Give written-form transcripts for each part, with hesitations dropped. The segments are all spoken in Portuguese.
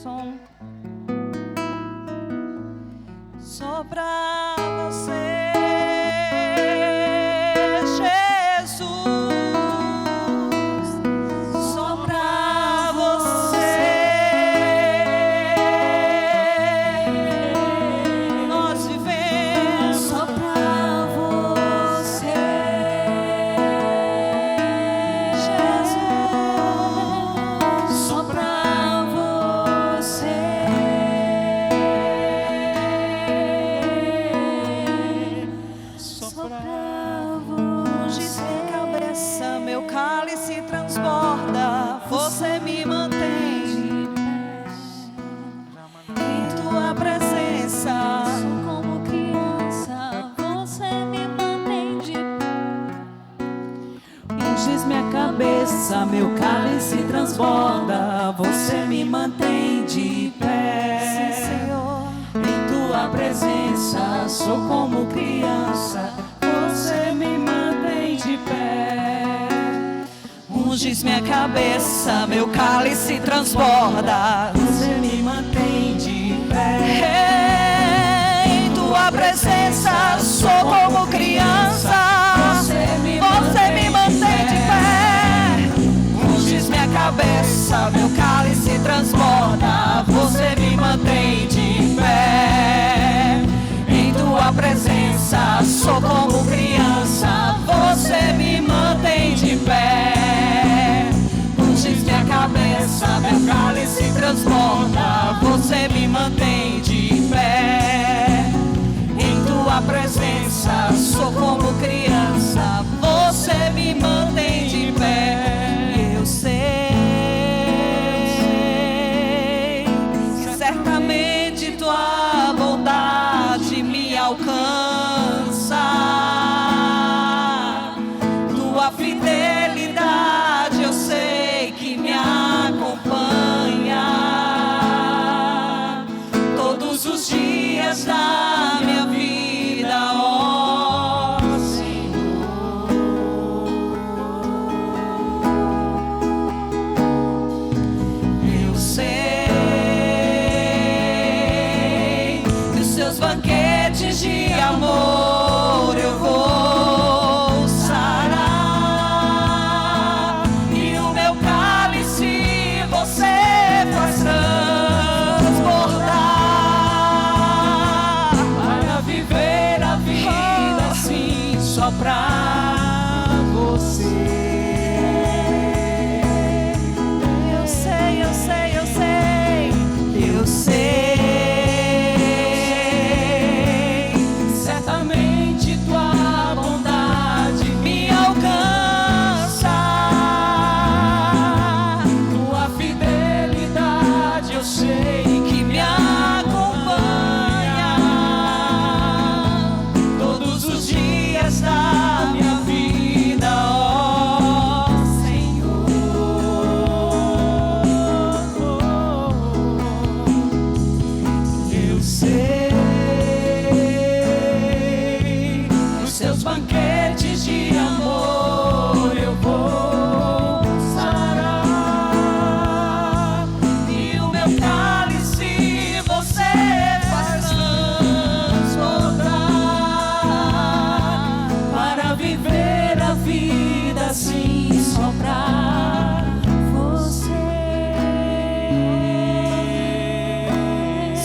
som. Só pra você, Jesus. Só pra você nós vivemos. Só pra você, Jesus. Só pra você. Meu cálice transborda, você me mantém em tua presença. Como criança, você me mantém de pé. Unges minha cabeça, meu cálice transborda, você me mantém de pé. Sim, Senhor. Em tua presença, sou como criança, você me mantém de pé. Unges minha cabeça, meu cálice transborda, você me mantém de pé. Em tua presença sou como criança, você me mantém de pé. Unges minha cabeça, meu cálice transborda, você me mantém de pé. Em tua presença sou como criança, você me mantém de pé. Minha cabeça, meu cálice transborda, você me mantém de pé. Em tua presença sou como criança, você me mantém de pé. Eu sei que certamente tua bondade me alcança, tua fidelidade eu sei que me acompanha todos os dias da minha vida, ó Senhor. Eu sei que os seus banquetes de amor eu vou sarar, e o meu cálice você faz transbordar, para viver a vida assim só pra você. Eu sei, eu sei, eu sei, eu sei. Certamente tua bondade me alcança, tua fidelidade eu sei que me acompanha todos os dias da minha vida, ó Senhor. Eu sei, nos seus banquetes de amor eu vou sarar, e o meu cálice você faz transbordar, para viver a vida assim só pra você.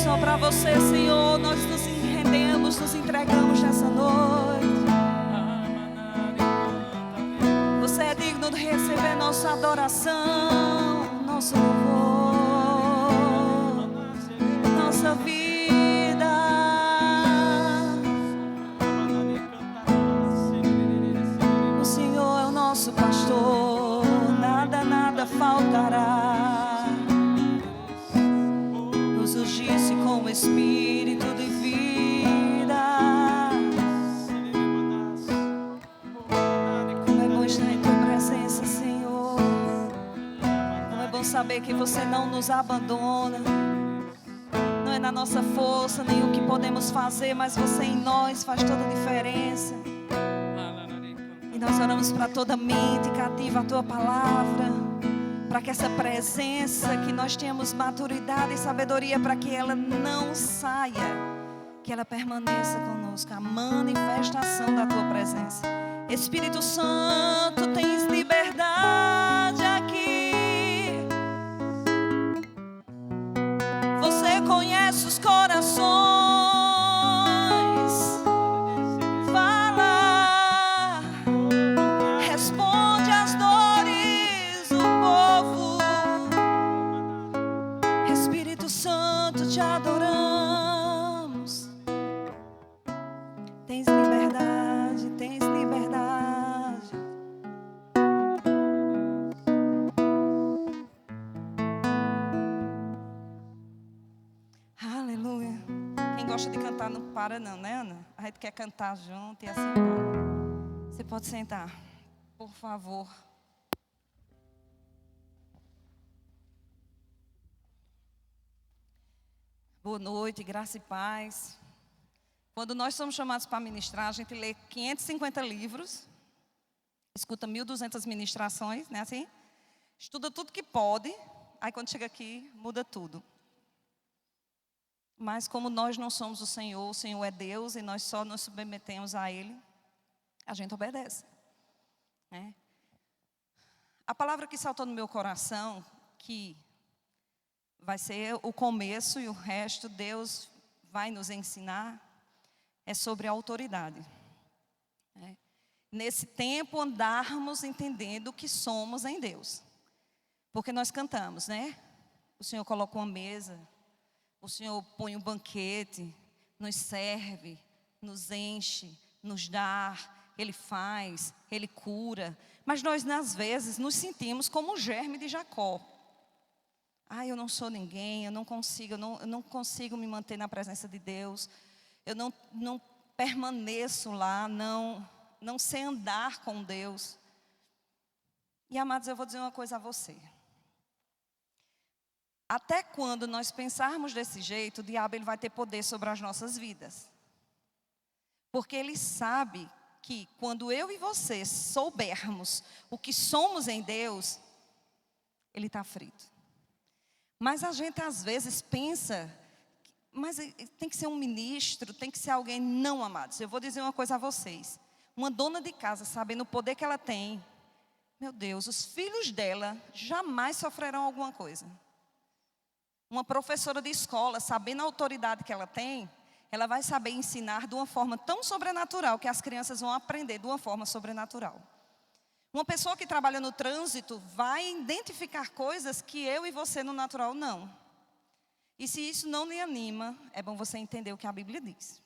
Só pra você, Senhor, nós nos rendemos, nos entregamos nessa noite. Você é digno de receber nossa adoração, nosso louvor, nossa vida. O Senhor é o nosso pastor, nada, nada faltará. Nos ungisse com o Espírito de vida. Como é bom estar em tua presença, Senhor. Como é bom saber que você não nos abandona. Não é na nossa força, nem o que podemos fazer, mas você em nós faz toda a diferença. E nós oramos para toda mente cativa a tua palavra, para que essa presença, que nós tenhamos maturidade e sabedoria para que ela não saia, que ela permaneça conosco, a manifestação da tua presença. Espírito Santo, tens liberdade aqui. Você conhece os corações. Fala, responde às dores do povo. Espírito Santo, te adoramos. Tens liberdade, tens liberdade. Aleluia. Quem gosta de cantar não para não, né, Ana? A gente quer cantar junto e assim vai. Você pode sentar, por favor. Boa noite, graça e paz. Quando nós somos chamados para ministrar, a gente lê 550 livros, escuta 1.200 ministrações, né assim? Estuda tudo que pode, aí quando chega aqui, muda tudo. Mas como nós não somos o Senhor é Deus e nós só nos submetemos a Ele, a gente obedece, né? A palavra que saltou no meu coração, que vai ser o começo e o resto Deus vai nos ensinar, é sobre a autoridade, né? Nesse tempo andarmos entendendo que somos em Deus. Porque nós cantamos, né? O Senhor coloca uma mesa, o Senhor põe um banquete, nos serve, nos enche, nos dá, Ele faz, Ele cura. Mas nós, às vezes, nos sentimos como o germe de Jacó. Eu não sou ninguém, eu não consigo me manter na presença de Deus. Eu não permaneço lá, não sei andar com Deus. E amados, eu vou dizer uma coisa a você. Até quando nós pensarmos desse jeito, o diabo ele vai ter poder sobre as nossas vidas. Porque ele sabe que quando eu e você soubermos o que somos em Deus, ele está frito. Mas a gente às vezes pensa, mas tem que ser um ministro, tem que ser alguém. Não, amados, eu vou dizer uma coisa a vocês. Uma dona de casa, sabendo o poder que ela tem, meu Deus, os filhos dela jamais sofrerão alguma coisa. Uma professora de escola, sabendo a autoridade que ela tem, ela vai saber ensinar de uma forma tão sobrenatural que as crianças vão aprender de uma forma sobrenatural. Uma pessoa que trabalha no trânsito vai identificar coisas que eu e você no natural não. E se isso não lhe anima, é bom você entender o que a Bíblia diz.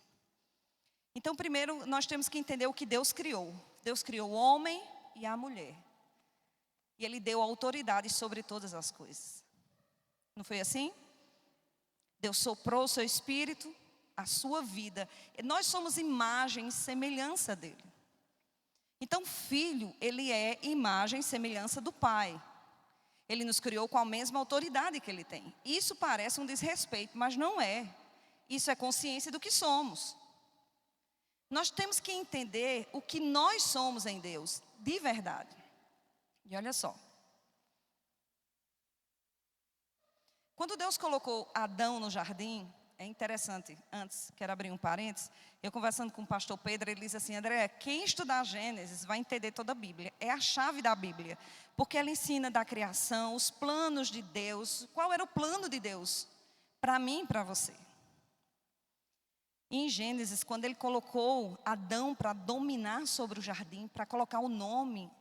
Então, primeiro, nós temos que entender o que Deus criou. Deus criou o homem e a mulher. E Ele deu autoridade sobre todas as coisas. Não foi assim? Deus soprou o seu espírito, a sua vida. Nós somos imagem e semelhança dele. Então, filho, ele é imagem e semelhança do pai. Ele nos criou com a mesma autoridade que ele tem. Isso parece um desrespeito, mas não é. Isso é consciência do que somos. Nós temos que entender o que nós somos em Deus, de verdade. E olha só. Quando Deus colocou Adão no jardim, é interessante, antes, quero abrir um parênteses, eu conversando com o pastor Pedro, ele disse assim: André, quem estudar Gênesis vai entender toda a Bíblia, é a chave da Bíblia, porque ela ensina da criação, os planos de Deus. Qual era o plano de Deus? Para mim e para você. Em Gênesis, quando ele colocou Adão para dominar sobre o jardim, para colocar o nome,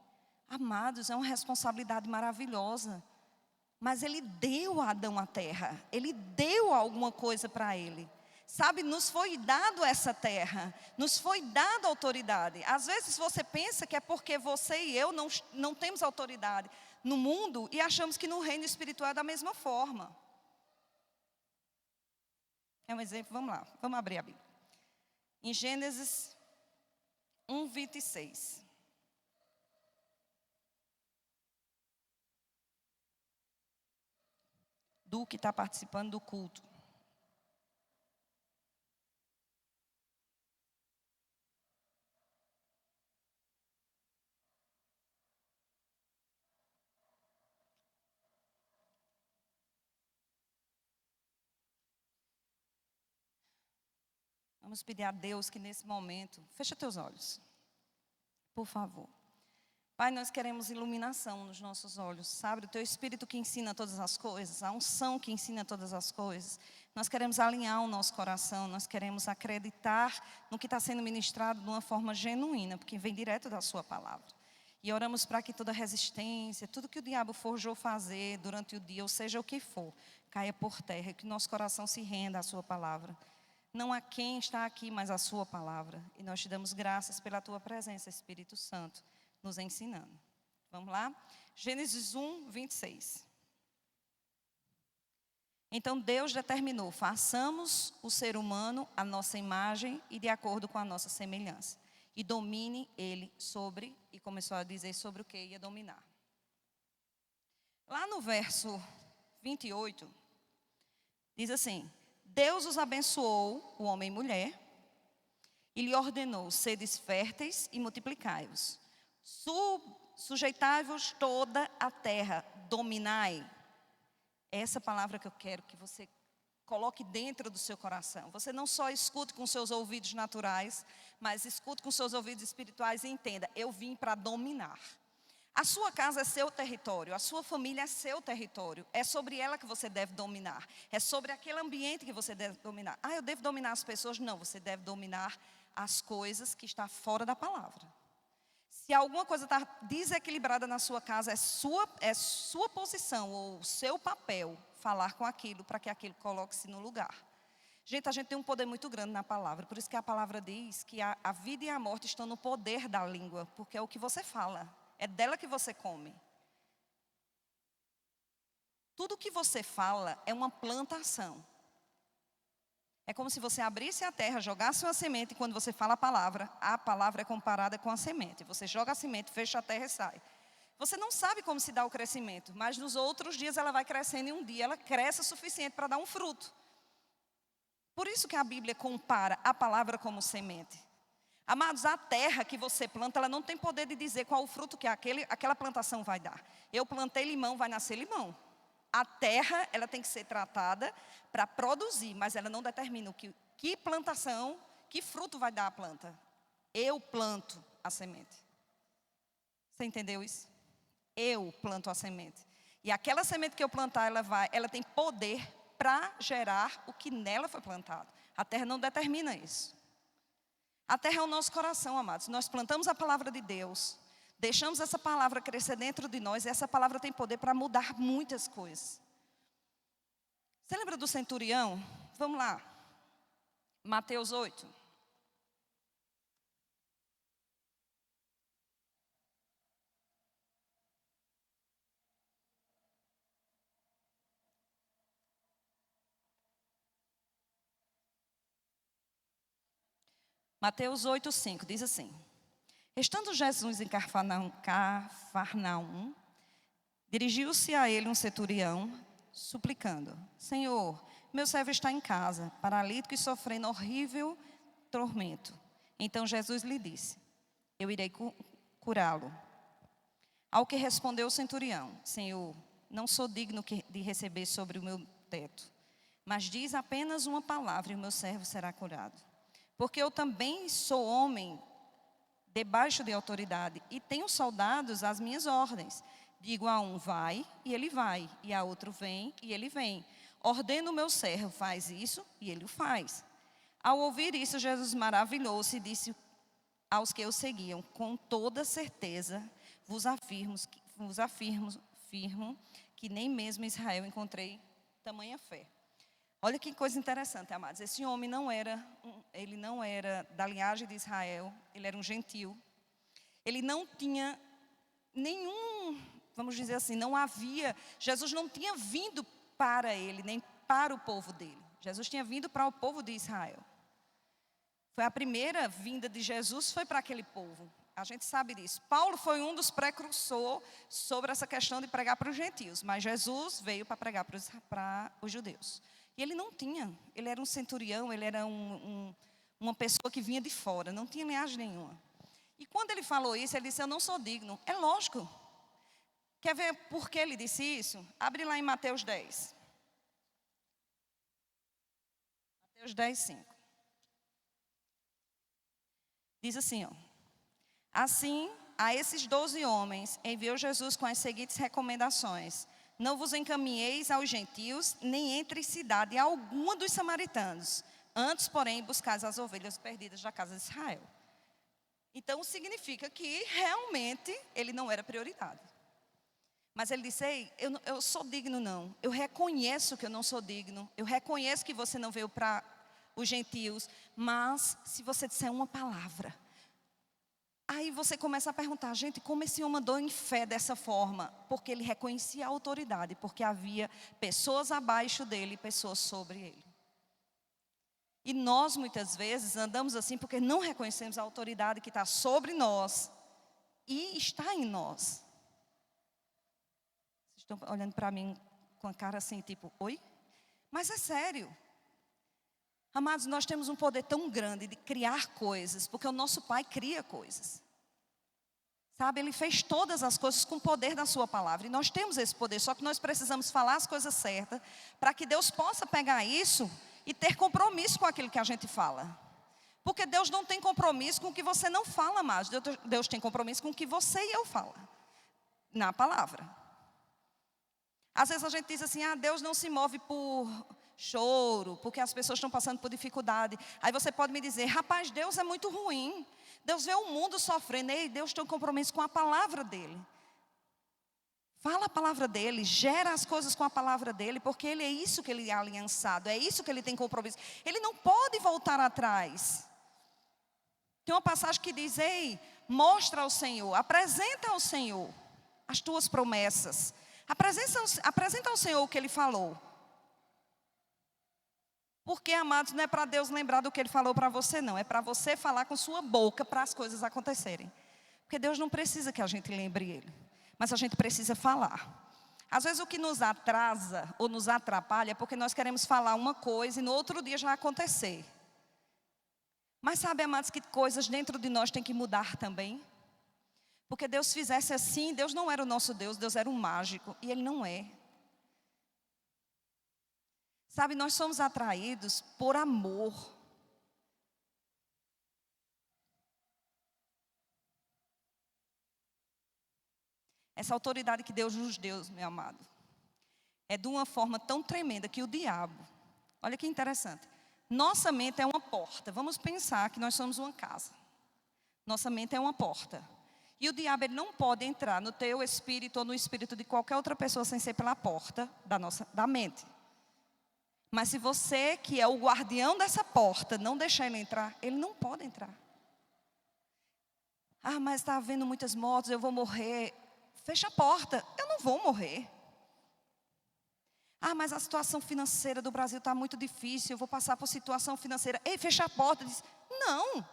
amados, é uma responsabilidade maravilhosa. Mas ele deu a Adão a terra, ele deu alguma coisa para ele. Sabe, nos foi dado essa terra, nos foi dada autoridade. Às vezes você pensa que é porque você e eu não temos autoridade no mundo e achamos que no reino espiritual é da mesma forma. É um exemplo, vamos lá, vamos abrir a Bíblia. Em Gênesis 1:26. Do que está participando do culto. Vamos pedir a Deus que nesse momento, fecha teus olhos, por favor. Pai, nós queremos iluminação nos nossos olhos, sabe? O Teu Espírito que ensina todas as coisas, a unção que ensina todas as coisas. Nós queremos alinhar o nosso coração, nós queremos acreditar no que está sendo ministrado de uma forma genuína, porque vem direto da Sua palavra. E oramos para que toda resistência, tudo que o diabo forjou fazer durante o dia, ou seja o que for, caia por terra, que nosso coração se renda à Sua palavra. Não há quem está aqui, mas a Sua palavra. E nós te damos graças pela Tua presença, Espírito Santo, nos ensinando. Vamos lá? Gênesis 1, 26. Então Deus determinou, façamos o ser humano à nossa imagem e de acordo com a nossa semelhança. E domine ele sobre, e começou a dizer sobre o que ia dominar. Lá no verso 28, diz assim: Deus os abençoou, o homem e mulher, e lhe ordenou, sedes férteis e multiplicai-vos. Sujeitai-vos toda a terra, dominai. É essa palavra que eu quero que você coloque dentro do seu coração. Você não só escute com seus ouvidos naturais, mas escute com seus ouvidos espirituais e entenda, eu vim para dominar. A sua casa é seu território, a sua família é seu território. É sobre ela que você deve dominar. É sobre aquele ambiente que você deve dominar. Eu devo dominar as pessoas? Não, você deve dominar as coisas que estão fora da palavra. Se alguma coisa está desequilibrada na sua casa, é sua posição ou seu papel falar com aquilo para que aquilo coloque-se no lugar. Gente, a gente tem um poder muito grande na palavra. Por isso que a palavra diz que a vida e a morte estão no poder da língua. Porque é o que você fala. É dela que você come. Tudo que você fala é uma plantação. É como se você abrisse a terra, jogasse uma semente e quando você fala a palavra é comparada com a semente. Você joga a semente, fecha a terra e sai. Você não sabe como se dá o crescimento, mas nos outros dias ela vai crescendo e um dia ela cresce o suficiente para dar um fruto. Por isso que a Bíblia compara a palavra como semente. Amados, a terra que você planta, ela não tem poder de dizer qual o fruto que aquela plantação vai dar. Eu plantei limão, vai nascer limão. A terra, ela tem que ser tratada para produzir, mas ela não determina que plantação, que fruto vai dar a planta. Eu planto a semente. Você entendeu isso? Eu planto a semente. E aquela semente que eu plantar, ela tem poder para gerar o que nela foi plantado. A terra não determina isso. A terra é o nosso coração, amados. Nós plantamos a palavra de Deus. Deixamos essa palavra crescer dentro de nós e essa palavra tem poder para mudar muitas coisas. Você lembra do centurião? Vamos lá. Mateus 8. Mateus 8, 5 diz assim: Estando Jesus em Cafarnaum, dirigiu-se a ele um centurião, suplicando: Senhor, meu servo está em casa, paralítico e sofrendo horrível tormento. Então Jesus lhe disse: Eu irei curá-lo. Ao que respondeu o centurião: Senhor, não sou digno de receber sobre o meu teto, mas diz apenas uma palavra e o meu servo será curado. Porque eu também sou homem debaixo de autoridade e tenho soldados às minhas ordens. Digo a um, vai, e ele vai. E a outro, vem, e ele vem. Ordeno o meu servo, faz isso, e ele o faz. Ao ouvir isso, Jesus maravilhou-se e disse aos que o seguiam: com toda certeza vos afirmo que nem mesmo em Israel encontrei tamanha fé. Olha que coisa interessante, amados. Esse homem ele não era da linhagem de Israel, ele era um gentil. Ele não tinha nenhum, vamos dizer assim, Jesus não tinha vindo para ele, nem para o povo dele. Jesus tinha vindo para o povo de Israel. Foi a primeira vinda de Jesus, foi para aquele povo. A gente sabe disso. Paulo foi um dos precursores sobre essa questão de pregar para os gentios, mas Jesus veio para pregar para os judeus. E ele não tinha, ele era um centurião, ele era uma pessoa que vinha de fora, não tinha linhagem nenhuma. E quando ele falou isso, ele disse: eu não sou digno. É lógico. Quer ver por que ele disse isso? Abre lá em Mateus 10. Mateus 10, 5. Diz assim, ó. Assim, a esses 12 homens, enviou Jesus com as seguintes recomendações: não vos encaminheis aos gentios, nem entre cidade alguma dos samaritanos. Antes, porém, buscais as ovelhas perdidas da casa de Israel. Então, significa que realmente ele não era prioridade. Mas ele disse: ei, eu sou digno não. Eu reconheço que eu não sou digno. Eu reconheço que você não veio para os gentios. Mas, se você disser uma palavra, aí você começa a perguntar: gente, como esse homem andou em fé dessa forma? Porque ele reconhecia a autoridade. Porque havia pessoas abaixo dele e pessoas sobre ele. E nós, muitas vezes, andamos assim porque não reconhecemos a autoridade que está sobre nós e está em nós. Vocês estão olhando para mim com a cara assim, tipo, oi? Mas é sério. Amados, nós temos um poder tão grande de criar coisas, porque o nosso Pai cria coisas. Sabe, Ele fez todas as coisas com o poder da sua palavra. E nós temos esse poder, só que nós precisamos falar as coisas certas, para que Deus possa pegar isso e ter compromisso com aquilo que a gente fala. Porque Deus não tem compromisso com o que você não fala mais. Deus tem compromisso com o que você e eu fala na palavra. Às vezes a gente diz assim: Deus não se move por choro, porque as pessoas estão passando por dificuldade. Aí você pode me dizer: rapaz, Deus é muito ruim. Deus vê o mundo sofrendo. Ei, Deus tem um compromisso com a palavra dele. Fala a palavra dele, gera as coisas com a palavra dele, porque ele é isso que ele é aliançado, é isso que ele tem compromisso. Ele não pode voltar atrás. Tem uma passagem que diz: ei, mostra ao Senhor, apresenta ao Senhor as tuas promessas. Apresenta ao Senhor o que Ele falou. Porque, amados, não é para Deus lembrar do que Ele falou para você, não. É para você falar com sua boca para as coisas acontecerem. Porque Deus não precisa que a gente lembre Ele, mas a gente precisa falar. Às vezes o que nos atrasa ou nos atrapalha é porque nós queremos falar uma coisa e no outro dia já acontecer. Mas sabe, amados, que coisas dentro de nós têm que mudar também? Porque Deus fizesse assim, Deus não era o nosso Deus, Deus era um mágico, e Ele não é. Sabe, nós somos atraídos por amor. Essa autoridade que Deus nos deu, meu amado, é de uma forma tão tremenda que o diabo, olha que interessante, nossa mente é uma porta. Vamos pensar que nós somos uma casa. Nossa mente é uma porta. E o diabo, ele não pode entrar no teu espírito ou no espírito de qualquer outra pessoa sem ser pela porta da mente. Mas se você, que é o guardião dessa porta, não deixar ele entrar, ele não pode entrar. Mas está havendo muitas mortes, eu vou morrer. Fecha a porta, eu não vou morrer. Mas a situação financeira do Brasil está muito difícil, eu vou passar por situação financeira. Ei, fecha a porta. Diz: não.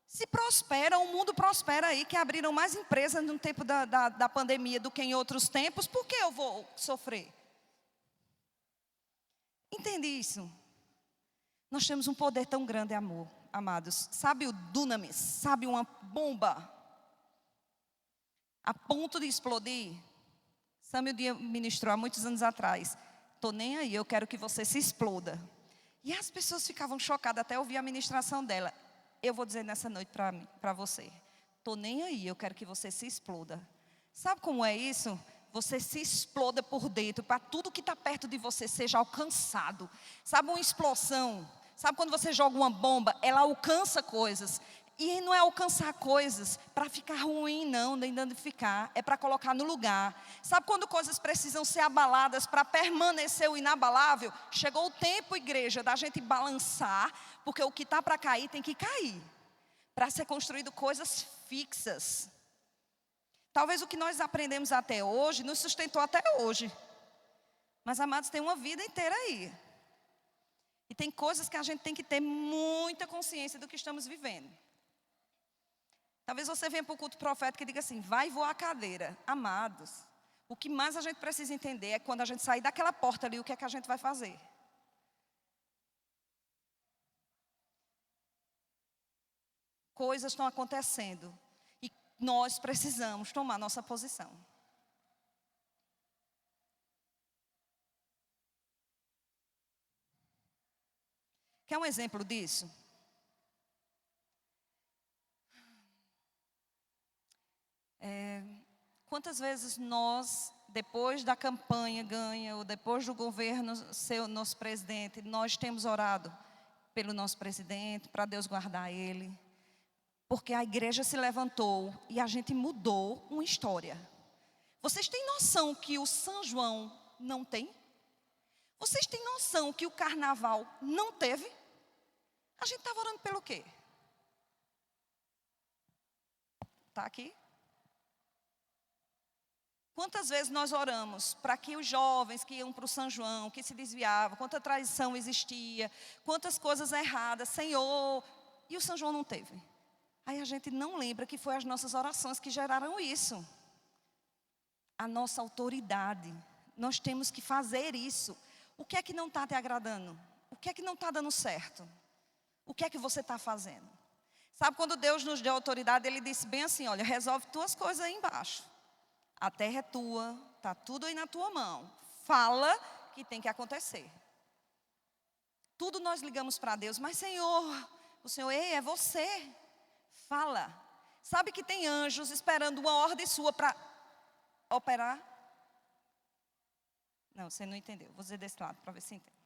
Se prospera, o mundo prospera aí, que abriram mais empresas no tempo da pandemia do que em outros tempos, por que eu vou sofrer? Entende isso? Nós temos um poder tão grande, amor, amados. Sabe o dunamis? Sabe uma bomba a ponto de explodir? Samuel ministrou há muitos anos atrás: estou nem aí, eu quero que você se exploda. E as pessoas ficavam chocadas até ouvir a ministração dela. Eu vou dizer nessa noite para você: estou nem aí, eu quero que você se exploda. Sabe como é isso? Você se exploda por dentro, para tudo que está perto de você seja alcançado. Sabe uma explosão? Sabe quando você joga uma bomba, ela alcança coisas. E não é alcançar coisas para ficar ruim, não, nem danificar. É para colocar no lugar. Sabe quando coisas precisam ser abaladas para permanecer o inabalável? Chegou o tempo, igreja, da gente balançar, porque o que está para cair tem que cair. Para ser construído coisas fixas. Talvez o que nós aprendemos até hoje nos sustentou até hoje. Mas, amados, tem uma vida inteira aí. E tem coisas que a gente tem que ter muita consciência do que estamos vivendo. Talvez você venha para o culto profético e diga assim: vai voar a cadeira. Amados, o que mais a gente precisa entender é quando a gente sair daquela porta ali, o que é que a gente vai fazer. Coisas estão acontecendo e nós precisamos tomar nossa posição. Quer um exemplo disso? Quantas vezes nós, depois da campanha ganha, ou depois do governo ser nosso presidente, nós temos orado pelo nosso presidente, para Deus guardar ele, porque a igreja se levantou e a gente mudou uma história. Vocês têm noção que o São João não tem? Vocês têm noção que o carnaval não teve? A gente estava orando pelo quê? Está aqui? Quantas vezes nós oramos para que os jovens que iam para o São João, que se desviavam, quanta traição existia, quantas coisas erradas, Senhor, e o São João não teve. Aí a gente não lembra que foi as nossas orações que geraram isso. A nossa autoridade, nós temos que fazer isso. O que é que não está te agradando? O que é que não está dando certo? O que é que você está fazendo? Sabe, quando Deus nos deu autoridade, Ele disse bem assim, olha, resolve tuas coisas aí embaixo. A terra é tua, está tudo aí na tua mão. Fala que tem que acontecer. Tudo nós ligamos para Deus, mas Senhor, o Senhor, ei, é você. Fala. Sabe que tem anjos esperando uma ordem sua para operar? Não, você não entendeu. Vou dizer desse lado para ver se entende.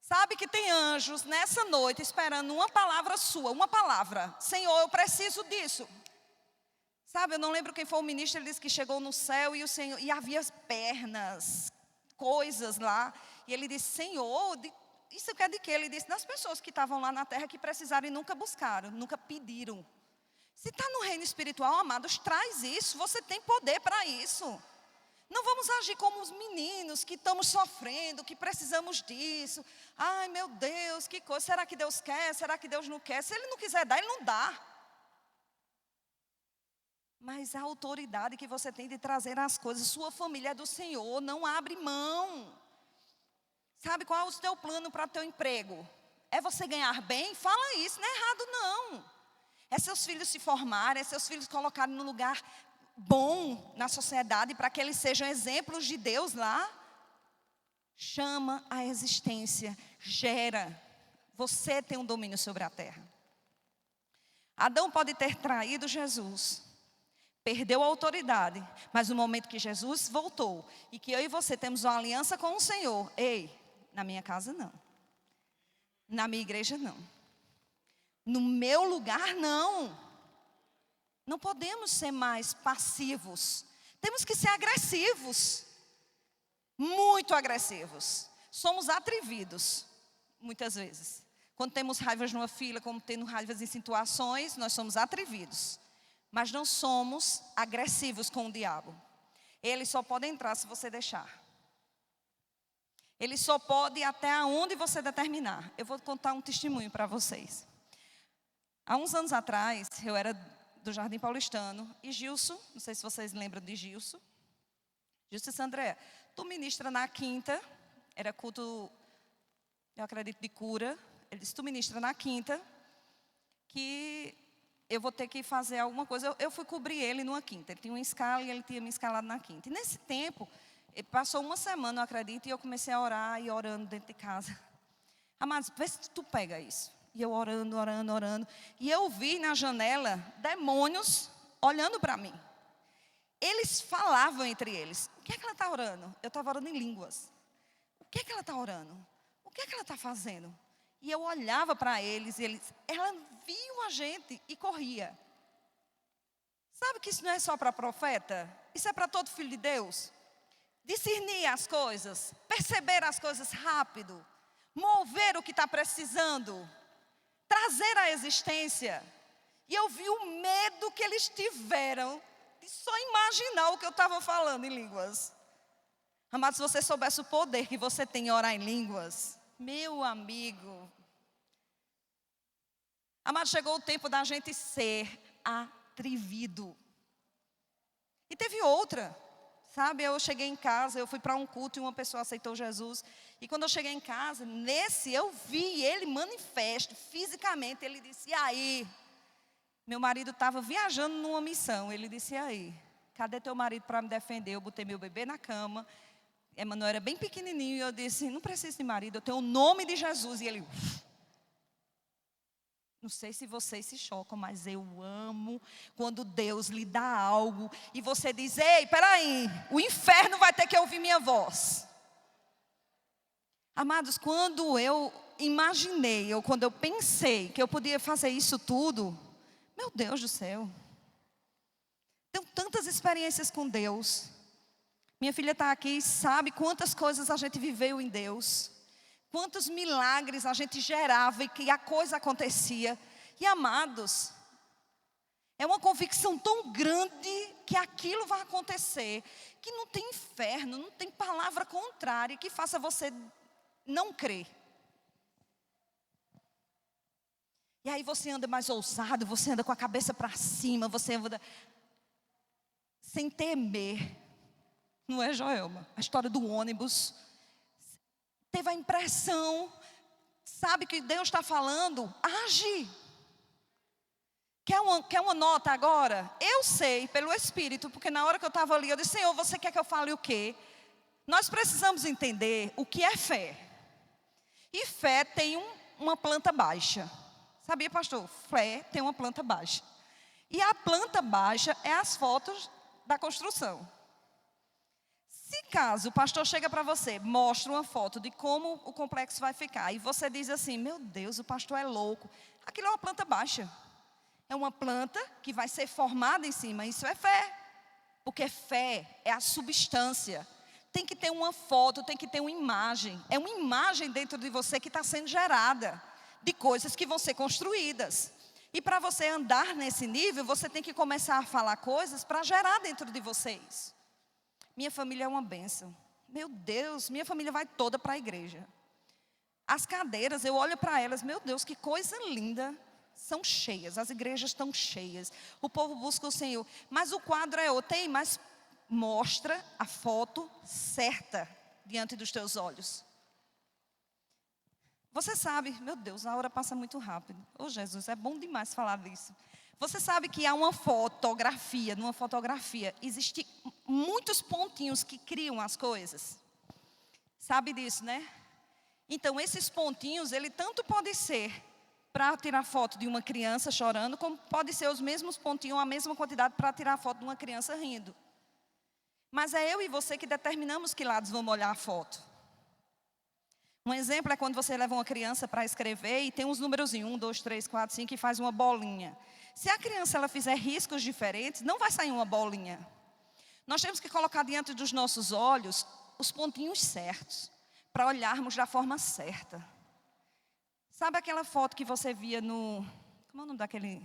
Sabe que tem anjos nessa noite esperando uma palavra sua, uma palavra. Senhor, eu preciso disso. Sabe, eu não lembro quem foi o ministro, ele disse que chegou no céu e o Senhor, e havia pernas, coisas lá. E ele disse, Senhor, isso quer de quê? Ele disse, das pessoas que estavam lá na terra que precisaram e nunca buscaram, nunca pediram. Se está no reino espiritual, amados, traz isso, você tem poder para isso. Não vamos agir como os meninos que estamos sofrendo, que precisamos disso. Ai, meu Deus, que coisa, será que Deus quer? Será que Deus não quer? Se Ele não quiser dar, Ele não dá. Mas a autoridade que você tem de trazer as coisas, sua família é do Senhor, não abre mão. Sabe qual é o teu plano para o teu emprego? É você ganhar bem? Fala isso, não é errado não. É seus filhos se formarem, é seus filhos colocarem no lugar bom na sociedade, para que eles sejam exemplos de Deus lá. Chama a existência, gera. Você tem um domínio sobre a terra. Adão pode ter traído Jesus, perdeu a autoridade, mas no momento que Jesus voltou e que eu e você temos uma aliança com o Senhor, ei, na minha casa não, na minha igreja não, no meu lugar não. Não podemos ser mais passivos, temos que ser agressivos, muito agressivos. Somos atrevidos, muitas vezes. Quando temos raivas numa fila, como tendo raivas em situações, nós somos atrevidos. Mas não somos agressivos com o diabo. Ele só pode entrar se você deixar. Ele só pode ir até onde você determinar. Eu vou contar um testemunho para vocês. Há uns anos atrás, eu era do Jardim Paulistano. E Gilson, não sei se vocês lembram de Gilson. Gilson e Sandré, tu ministra na quinta, era culto, eu acredito, de cura. Ele disse, tu ministra na quinta, que eu vou ter que fazer alguma coisa. Eu fui cobrir ele numa quinta. Ele tinha uma escala e ele tinha me escalado na quinta. E nesse tempo, passou uma semana, eu acredito, e eu comecei a orar e orando dentro de casa. Amados, vê se tu pega isso. E eu orando, orando, orando. E eu vi na janela demônios olhando para mim. Eles falavam entre eles. O que é que ela está orando? Eu estava orando em línguas. O que é que ela está orando? O que é que ela está fazendo? E eu olhava para eles e ela viu a gente e corria. Sabe que isso não é só para profeta? Isso é para todo filho de Deus. Discernir as coisas, perceber as coisas rápido, mover o que está precisando, trazer à existência. E eu vi o medo que eles tiveram de só imaginar o que eu estava falando em línguas. Amado, se você soubesse o poder que você tem em orar em línguas, meu amigo. Amado, chegou o tempo da gente ser atrevido. E teve outra, sabe? Eu cheguei em casa, eu fui para um culto e uma pessoa aceitou Jesus. E quando eu cheguei em casa, nesse eu vi ele manifesto, fisicamente. Ele disse, e aí? Meu marido estava viajando numa missão. Ele disse, e aí? Cadê teu marido para me defender? Eu botei meu bebê na cama. Emanuel era bem pequenininho e eu disse, não preciso de marido, eu tenho o nome de Jesus. E ele, Não sei se vocês se chocam, mas eu amo quando Deus lhe dá algo e você diz: ei, peraí, o inferno vai ter que ouvir minha voz. Amados, quando eu imaginei, ou quando eu pensei que eu podia fazer isso tudo, meu Deus do céu. Tenho tantas experiências com Deus. Minha filha está aqui e sabe quantas coisas a gente viveu em Deus. Quantos milagres a gente gerava e que a coisa acontecia. E amados, é uma convicção tão grande que aquilo vai acontecer, que não tem inferno, não tem palavra contrária que faça você não crer. E aí você anda mais ousado, você anda com a cabeça para cima, você anda sem temer. Não é, Joelma? A história do ônibus. Teve a impressão, sabe que Deus está falando, age. Quer uma nota agora? Eu sei pelo Espírito, porque na hora que eu estava ali, eu disse: Senhor, você quer que eu fale o quê? Nós precisamos entender o que é fé. E fé tem uma planta baixa. Sabia, pastor? Fé tem uma planta baixa. E a planta baixa é as fotos da construção. Se caso o pastor chega para você, mostra uma foto de como o complexo vai ficar, e você diz assim: meu Deus, o pastor é louco. Aquilo é uma planta baixa. É uma planta que vai ser formada em cima. Isso é fé. Porque fé é a substância. Tem que ter uma foto, tem que ter uma imagem. É uma imagem dentro de você que está sendo gerada, de coisas que vão ser construídas. E para você andar nesse nível, você tem que começar a falar coisas para gerar dentro de vocês. Minha família é uma bênção. Meu Deus, minha família vai toda para a igreja. As cadeiras, eu olho para elas, meu Deus, que coisa linda. São cheias, as igrejas estão cheias. O povo busca o Senhor. Mas o quadro é outro, mas mostra a foto certa diante dos teus olhos. Você sabe, meu Deus, a hora passa muito rápido. Oh Jesus, é bom demais falar disso. Você sabe que há uma fotografia, numa fotografia, existem muitos pontinhos que criam as coisas. Sabe disso, né? Então, esses pontinhos, ele tanto pode ser para tirar foto de uma criança chorando, como pode ser os mesmos pontinhos, a mesma quantidade para tirar foto de uma criança rindo. Mas é eu e você que determinamos que lados vamos olhar a foto. Um exemplo é quando você leva uma criança para escrever e tem uns números 1, 2, 3, 4, 5 e faz uma bolinha. Se a criança ela fizer riscos diferentes, não vai sair uma bolinha. Nós temos que colocar diante dos nossos olhos os pontinhos certos, para olharmos da forma certa. Sabe aquela foto que você via no... Como é o nome daquele...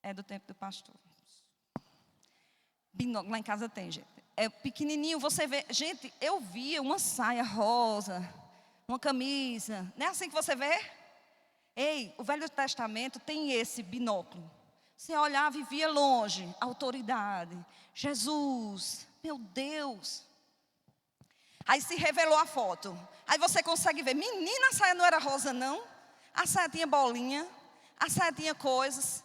É do tempo do pastor. Binóculo, lá em casa tem, gente. É pequenininho, você vê... Gente, eu via uma saia rosa, uma camisa. Não é assim que você vê? Ei, o Velho Testamento tem esse binóculo. Você olhava e via longe, autoridade. Jesus, meu Deus. Aí se revelou a foto. Aí você consegue ver, menina, a saia não era rosa não. A saia tinha bolinha, a saia tinha coisas.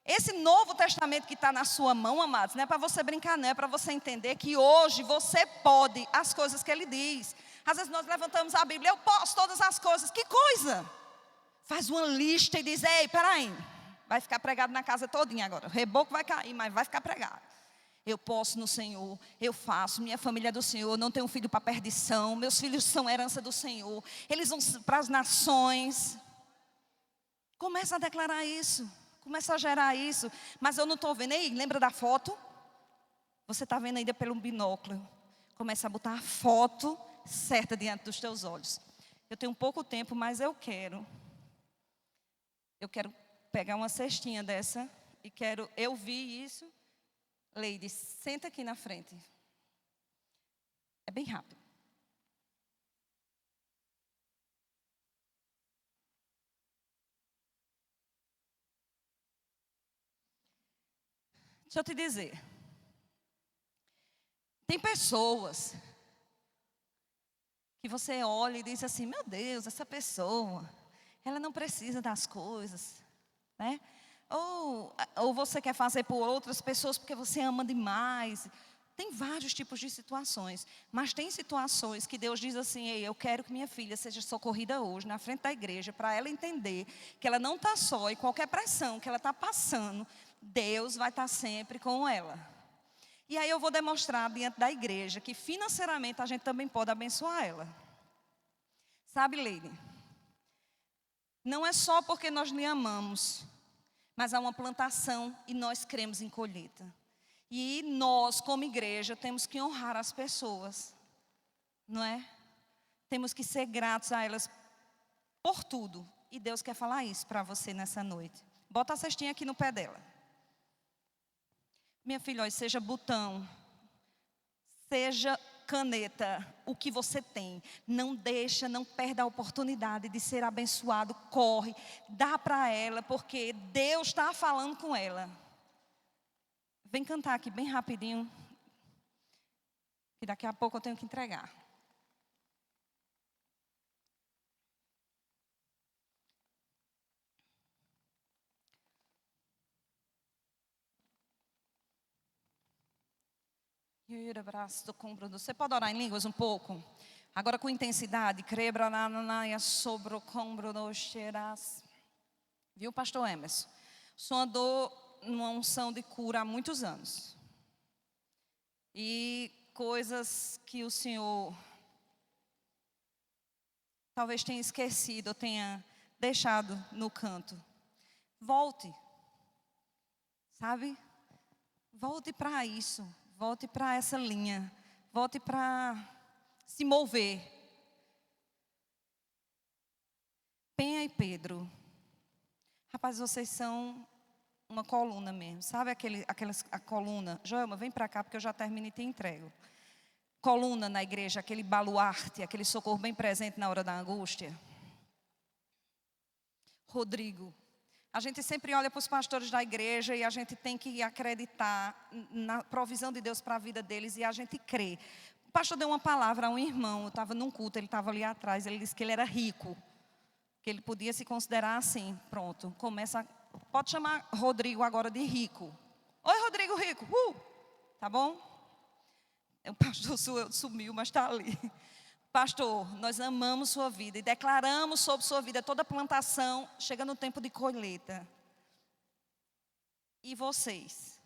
Esse Novo Testamento que está na sua mão, amados, não é para você brincar não, é para você entender que hoje você pode as coisas que Ele diz. Às vezes nós levantamos a Bíblia, eu posso todas as coisas, que coisa? Faz uma lista e diz, ei, peraí, vai ficar pregado na casa todinha agora. O reboco vai cair, mas vai ficar pregado. Eu posso no Senhor, eu faço, minha família é do Senhor, não tenho filho para perdição, meus filhos são herança do Senhor, eles vão para as nações. Começa a declarar isso, começa a gerar isso, mas eu não estou vendo. Ei, lembra da foto? Você está vendo ainda pelo binóculo. Começa a botar a foto certa diante dos teus olhos. Eu tenho pouco tempo, mas eu quero pegar uma cestinha dessa e eu vi isso. Lady, senta aqui na frente. É bem rápido. Deixa eu te dizer. Tem pessoas que você olha e diz assim, meu Deus, essa pessoa, ela não precisa das coisas, né? Ou você quer fazer por outras pessoas porque você ama demais. Tem vários tipos de situações, mas tem situações que Deus diz assim: ei, eu quero que minha filha seja socorrida hoje na frente da igreja, para ela entender que ela não está só e qualquer pressão que ela está passando, Deus vai estar sempre com ela. E aí eu vou demonstrar diante da igreja que financeiramente a gente também pode abençoar ela. Sabe, Leide? Não é só porque nós lhe amamos, mas há uma plantação e nós cremos em colheita. E nós, como igreja, temos que honrar as pessoas, não é? Temos que ser gratos a elas por tudo. E Deus quer falar isso para você nessa noite. Bota a cestinha aqui no pé dela. Minha filha, olha, seja botão, seja caneta, o que você tem. Não deixa, não perda a oportunidade de ser abençoado. Corre, dá para ela, porque Deus está falando com ela. Vem cantar aqui bem rapidinho, que daqui a pouco eu tenho que entregar. Você pode orar em línguas um pouco? Agora com intensidade. Viu, pastor Emerson? O senhor andou numa unção de cura há muitos anos. E coisas que o Senhor talvez tenha esquecido ou tenha deixado no canto. Volte. Sabe? Volte para isso. Volte para essa linha. Volte para se mover. Penha e Pedro. Rapaz, vocês são uma coluna mesmo, sabe a coluna? Joelma, vem para cá porque eu já termino e te entrego. Coluna na igreja, aquele baluarte, aquele socorro bem presente na hora da angústia. Rodrigo, a gente sempre olha para os pastores da igreja e a gente tem que acreditar na provisão de Deus para a vida deles e a gente crê. O pastor deu uma palavra a um irmão, eu estava num culto, ele estava ali atrás, ele disse que ele era rico, que ele podia se considerar assim, pronto, pode chamar Rodrigo agora de rico. Oi, Rodrigo Rico. Tá bom? O pastor sumiu, mas está ali. Pastor, nós amamos sua vida e declaramos sobre sua vida toda plantação. Chega no tempo de colheita. E vocês?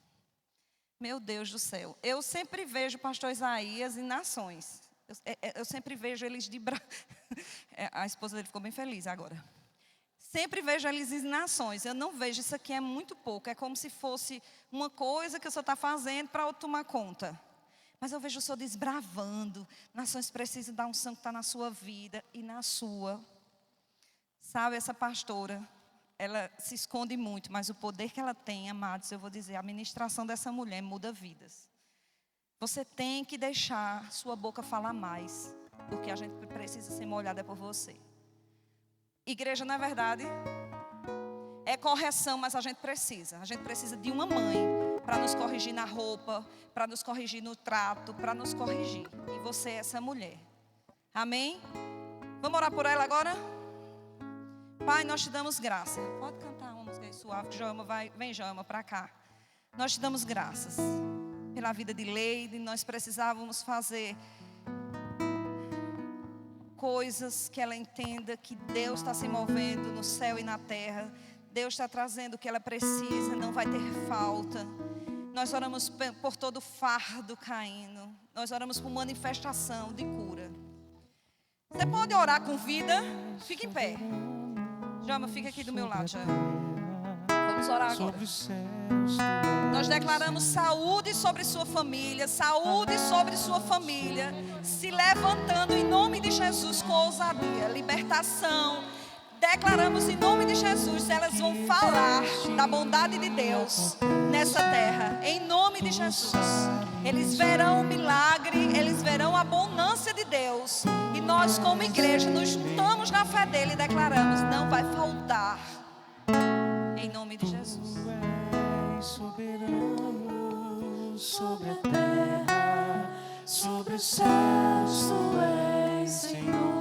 Meu Deus do céu. Eu sempre vejo o pastor Isaías em nações. Eu sempre vejo eles de A esposa dele ficou bem feliz agora. Sempre vejo eles em nações. Eu não vejo, isso aqui é muito pouco. É como se fosse uma coisa que o Senhor está fazendo para outro tomar conta. Mas eu vejo o Senhor desbravando. Nações precisam da unção que está na sua vida e na sua. Sabe, essa pastora, ela se esconde muito, mas o poder que ela tem, amados, eu vou dizer, a ministração dessa mulher muda vidas. Você tem que deixar sua boca falar mais do que a gente precisa ser molhada por você. Igreja, na verdade, é correção, mas a gente precisa de uma mãe para nos corrigir na roupa, para nos corrigir no trato, para nos corrigir. E você é essa mulher. Amém? Vamos orar por ela agora? Pai, nós te damos graça. Pode cantar uma música aí suave, que Joelma vai. Vem, Joelma, para cá. Nós te damos graças pela vida de Leide. Nós precisávamos fazer coisas que ela entenda que Deus está se movendo no céu e na terra. Deus está trazendo o que ela precisa, não vai ter falta. Nós oramos por todo fardo caindo. Nós oramos por manifestação de cura. Você pode orar com vida? Fique em pé. Jama, fica aqui do meu lado, Jama. Vamos orar agora. Nós declaramos saúde sobre sua família, saúde sobre sua família, se levantando em nome de Jesus com ousadia, libertação. Declaramos em nome de Jesus, elas vão falar da bondade de Deus nessa terra, em nome de Jesus. Eles verão o milagre, eles verão a abundância de Deus. E nós, como igreja, nos juntamos na fé dele e declaramos: não vai faltar, em nome de Jesus. Tu és soberano sobre a terra, sobre os céus, tu és Senhor.